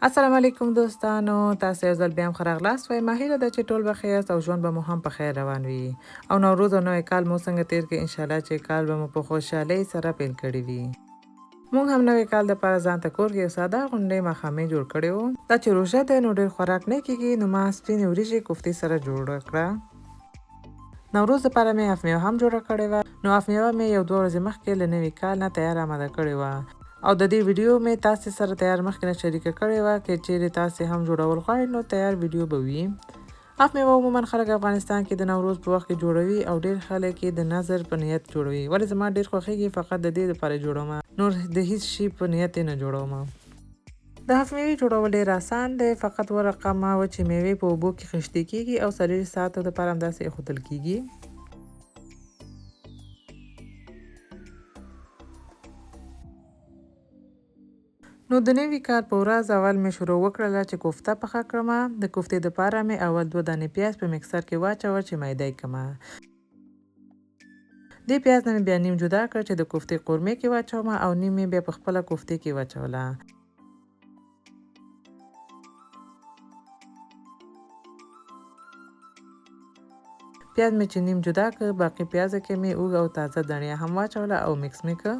السلام علیکم دوستانو، تاسو یو ځل بیا هم ښه راغلاست وایي. ما هیله ده چې ټول به ښه یاست او ژوند به مو هم په خیر روان وي. او نوروز او نوی کال مو څنګه تیر کړي، انشاءالله چې کال به مو په خوشحالۍ سره پیل کړی وي. موږ هم نوی کال دپاره ځان ته کور کې یو ساده غونډۍ ماښامۍ جوړ کړی و. دا چې روژه دی نو ډېر خوراک نه کېږي، نو ما سپینې وریژې کوفتې سره جوړه کړه. نوروز دپاره مې اف میوه هم جوړه کړې وه. نو اف میوه مې یو 2 ورځې مخکې له نوي کال نه تیار آماده کړې وه. او د دې ویډیو مې تاسې سره تیار مخکې نه شریکه کړې وه. که چیرې تاسې هم جوړول غواړئ نو تیار ویډیو به وي. اف میوه عموما خلک افغانستان کې د نوروز په وخت کې جوړوي او ډېر خلک یې د نظر په نیت جوړوي. ولې زما ډېر خوښیږي، فقط د دې لپاره جوړوم، نور د هیڅ شي په نیت یې نه جوړوم. د اف میوې جوړول ډېر آسان دی. فقط ورقمه وچې میوې په اوبو کې خیشتې کېږي او 4 ساعته دپاره همداسې ایښودل کېږي. نو د نوي کال په ورځ اول مې شروع وکړله چې کوفته پخه کړمه. د کوفتې دپاره مې اول 2 دانې پیاز په مکسر کې واچول چې میده یې کړمه. دې پیاز نه مې بیا نیم جدا کړ چې د کوفتې قورمې کې واچوم او نیم مې بیا په خپله کوفتې کې واچوله. پیاز مې چې نیم جدا کړ، باقي پیازو کې مې اوږ او تازه دڼیا هم واچوله او مکس مې کړ.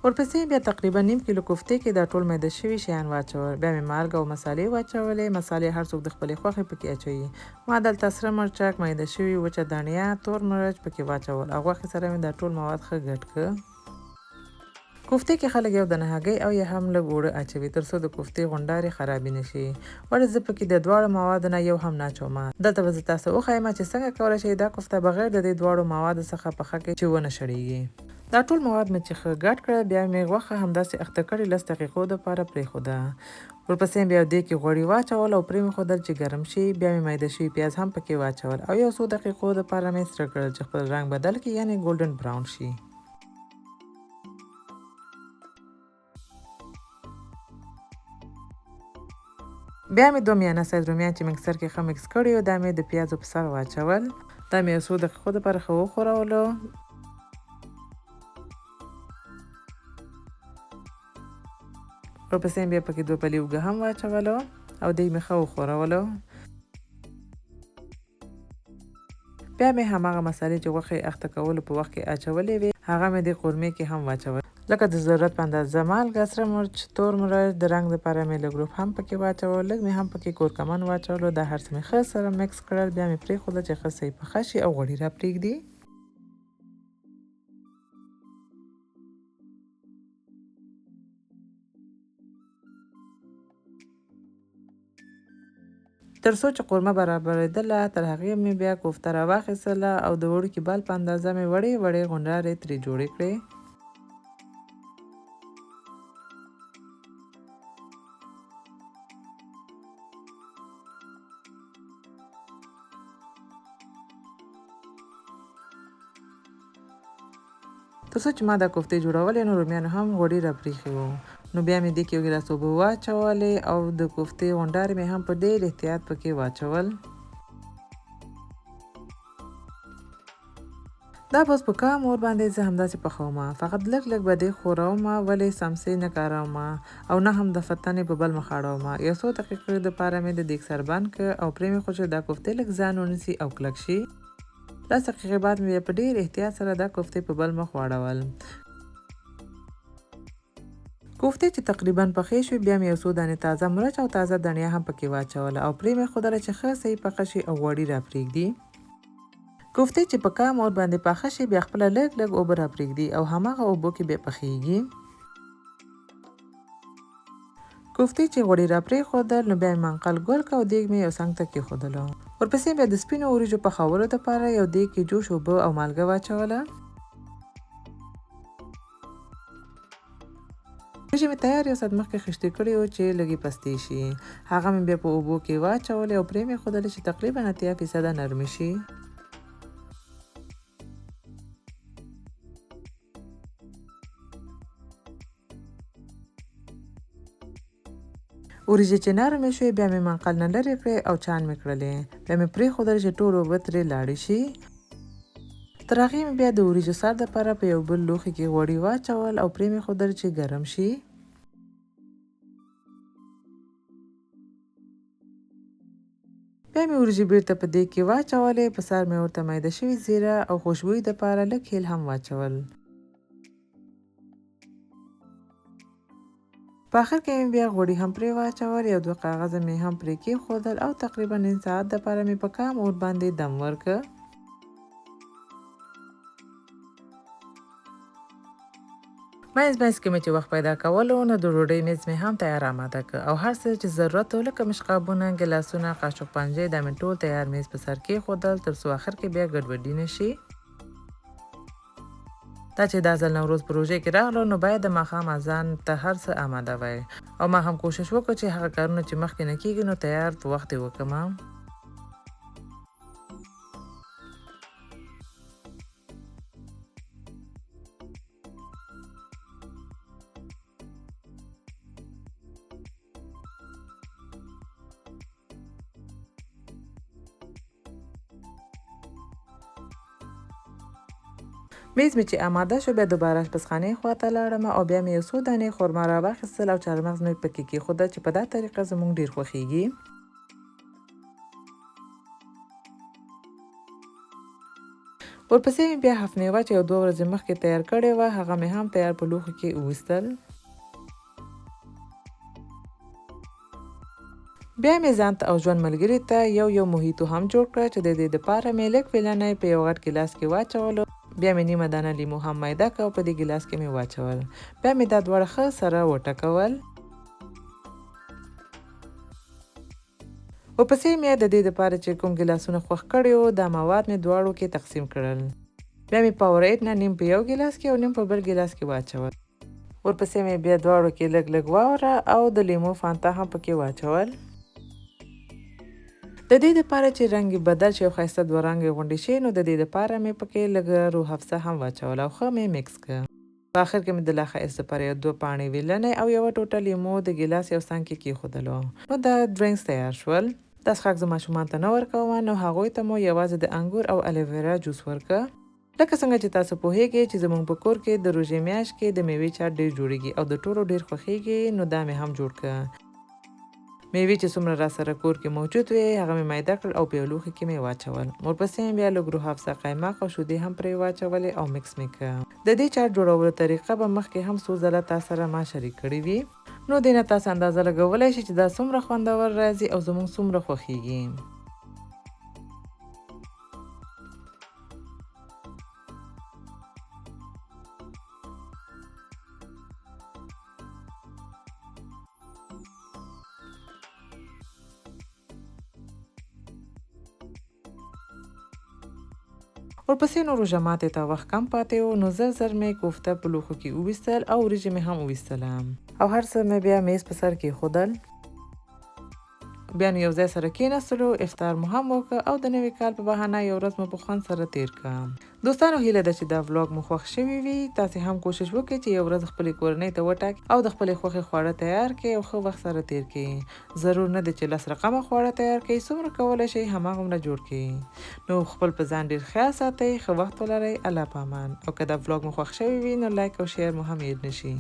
ورپسې بیا تقریبا نیم کیلو کوفتې کې دا ټول میده شوي شیان واچول. بیا مې مالګه او مسالې واچولې. مسالې هر څوک د خپلې خوښې پکې اچوي. ما دلته سره مرچک، میده شوي وچه دڼیا، تور مرچ پکې واچول او غوښې سره مې دا ټول مواد ښه ګډ کړ. کوفتې کې خلک یو دانه هګۍ او یا هم لږ اوړه اچوي تر څو د کوفتې غونډارې خرابې نه شي. ولې زه پکې د دواړو موادو نه یو هم نه اچوم. دلته به زه تاسو وښیم چې څنګه کولی شئ دا کوفته بغیر د دې دواړو موادو څخه پخه کړئ چې ونه شړیږي. دا ټول مواد مې چې ښه ګډ کړل، بیا مې غوښه همداسې اخته کړې 10 دقیقو دپاره پرېښوده. ورپسې بیا دې کې غوړي واچول او پرې مې ښودل چې ګرم شي. بیا مې میده شوي پیاز هم پکې واچول او یو څو دقیقو دپاره مې سره کړل چې خپل رنګ بدل کړي، یعنې ګولډن براون شي. بیا مې 2 میانه سایز رومیان چې مکسر کې ښه مکس کړي وو، دا مې د پیازو په سر واچول. دا مې یو څو دقیقو دپاره ښه وښورولو. ورپسې بیا پکې 2 پلي اوږه هم واچولو او دې مې ښه وښورولو. بیا مې هماغه مسالې چې غوښې اخته کولو په وخت کې اچولې وې، هغه مې دې قورمې کې هم واچول. لکه د ضرورت په اندازه مالګه، سره مرچ، تور مرچ، د رنګ دپاره مې لږ روب هم پکې واچول، لږ مې هم پکې کورکمن واچولو. دا هر څه مې ښه سره مکس کړل. بیا مې پرېښوده چې ښه صحیح پخه شي او غوړي را پرېږدي. تر څو چې قورمه برابرېدله، تر هغې مې بیا کوفته راواخیستله او د وړوکي بال په اندازه مې وړې وړې غونډارې ترې جوړې کړې. تر څو چې ما دا کوفتې جوړولې نو رومیانو هم غوړي را پرېښي وو. نو بیا مې دې کې یو ګیلاس اوبه واچولې او د کوفتې غونډارې مې هم په ډېر احتیاط پکې واچول. دا بس په کم اور باندې زه همداسې پخوم. فقط لږ لږ به دې ښوروم، ولې سمڅې نه کاروم او نه هم د فتنې په بل مخ اړوم. یو څو دقیقې دپاره مې د دیګ سر بند کړ او پرې مې ښود چې دا کوفتې لږ ځان ونیسي او کلک شي. 10 دقیقې بعد مې په ډېر احتیاط سره دا کوفتې په بل مخ واړول. کوفتې چې تقریبا پخې شوې، بیا مې یو څو دانې تازه مرچ او تازه دڼیا هم پکې واچوله او پرې مې ښودله چې ښه صحیح پخه شي او غوړي را پرېږدي. کوفتې چې په کم اور باندې پاخه شي، بیا خپله لږ لږ اوبه را پرېږدي او هماغه اوبو کې بیا پخېږي. کوفتې چې غوړي را پرېښودل، نو بیا یې منقل ګل کړ او دیګ مې یو څنګ ته کېښودلو. ورپسې بیا د سپینو وریجو پخولو دپاره یو دیګ کې جوش اوبه او مالګه واچوله. وریجې مې تیار یو ساعت مخکې خیشتې کړې وو چې لږې پستې شي. هغه مې بیا په اوبو کې واچولې او پرې مې ښودلې چې تقریبا 80% نرمې شي. وریجې چې نرمې شوې بیا مې منقل نه لرې کړې او چاڼ مې کړلې. بیا مې پرېښودل چې ټول اوبه ترې لاړې شي. تر هغې مې بیا د وریجو سر دپاره په یو بل لوښي کې غوړي واچول او پرې مې ښودل چې ګرم شي. بیا مې وریجې بیرته په دیګ کې واچولې. په سر مې ورته میده شوي زیره او خوشبویي دپاره لږ هیل هم واچول. په آخر کې مې بیا غوړي هم پرې واچول. یو دوه کاغذه مې هم پرې کېښودل او تقریبا نیم ساعت دپاره مې په کم اور باندې دم ورکړ. منځ کې مې چې وخت پیدا کولو نو د ډوډۍ میز مې هم تیار آماده کړ او هر څه چې ضرورت و لکه مشقابونه، ګلاسونه، قاشق پنجې دا مې ټول تیار میز په سر کېښودل تر څو آخر کې بیا ګډوډي نه شي. دا چې دا ځل نوروز په روژې کې راغلو نو باید د ماښام اذان ته هر څه آماده وای او ما هم کوشش وکړ چې هغه کارونه چې مخکې نه کېږي نو تیار په وخت یې وکړم. میز مې چې آماده شو بیا دوباره اشپزخانې خواته لاړم او بیا مې یو څو دانې خرما راواخیستل او چهارمغز مې پکې کېښودل چې په دا طریقه زموږ ډېر خوښیږي. ورپسې مې بیا هفنیوه چې یو 2 ورځې مخکې تیار کړې وه هغه مې هم تیار په لوښو کې وویستل. بیا مې ځان ته او ژوند ملګري ته یو موهیتو هم جوړ کړ چې د دې دپاره مې لږ فیلنی په یو غټ ګیلاس کې واچولو. بیا مې نیمه دانه لیمو هم میده کړ او په دې ګیلاس کې مې واچول. بیا مې دا دواړه ښه سره وټکول. ورپسې مې د دې دپاره چې کوم ګیلاسونه خوښ کړي وو دا مواد مې دواړو کې تقسیم کړل. بیا مې پاورایټ نه نیم په یو ګیلاس کې او نیم په بل ګیلاس کې واچول. ورپسې مې بیا دواړو کې لږ لږ واوره او د لیمو فانتا هم پکې واچول. د دې دپاره چې رنګ بدل شي او ښایسته 2 رنګې غونډې شي نو د دې دپاره مې پکې لږه روح افزا هم واچول او ښه مې میکس کړ. په آخر کې مې د لا ښایست دپاره یو 2 پاڼې ویلنی او یوه ټوټه لیمو د ګیلاس یو څنګ کې کېښودلو. نو دا ډرینکس تیار شول. دا څښاک زه ماشومانو ته نه ورکوم نو هغوی ته مو یوازې د انګور او الوویرا جوس ورکړه. لکه څنګه چې تاسو پوهیږئ چې زموږ په کور کې د روژې میاشت کې د میوې چاټ ډېر جوړیږي او د ټولو ډېر خوښیږي نو دا مې هم جوړ کړه. میوې چې څومره را سره کور کې موجود وي هغه مې میده کړل او په یو لوښي کې مې واچول. ورپسې مې بیا لږ روح افزا قیماق او شیدې هم پرې واچولې او میکس مې کړه. د دې چاټ جوړولو طریقه به مخکې هم څو ځله تا سره ما شریک کړې وي نو دې نه تاسو اندازه لګولی شئ چې دا څومره خوندور راځي او زموږ څومره خوښیږي. ورپسې نو روژه ماتې ته وخت کم پاتې و نو زر مې کوفته په لوښو کې وویستل او وریجې مې هم وویستله او هر څه مې بیا میز په سر کېښودل. بیا نو یو ځای سره کېناستلو، افطار مو هم وکړ او د نوي کال په بهانه یو ورځ مو په خوند سره تیر کړه. دوستانو هیله ده چې دا ولاګ مو خوښ شوی وي. تاسې هم کوشش وکړئ چې یو ورځ خپلې کورنۍ ته وټاکئ او د خپلې خوښې خواړه تیار کړئ او ښه وخت سره تیر کړئ. ضرور نه دی چې 10 رقمه خواړه تیار کړئ، څومره کولی شئ هماغومره جوړ کړئ. نو خپل په ځان ډېر خیال ساتئ، ښه وخت ولرئ. الله پامان. او که دا ولاګ مو خوښ شوی وي نو لایک او شیر مو هم هېر نشي.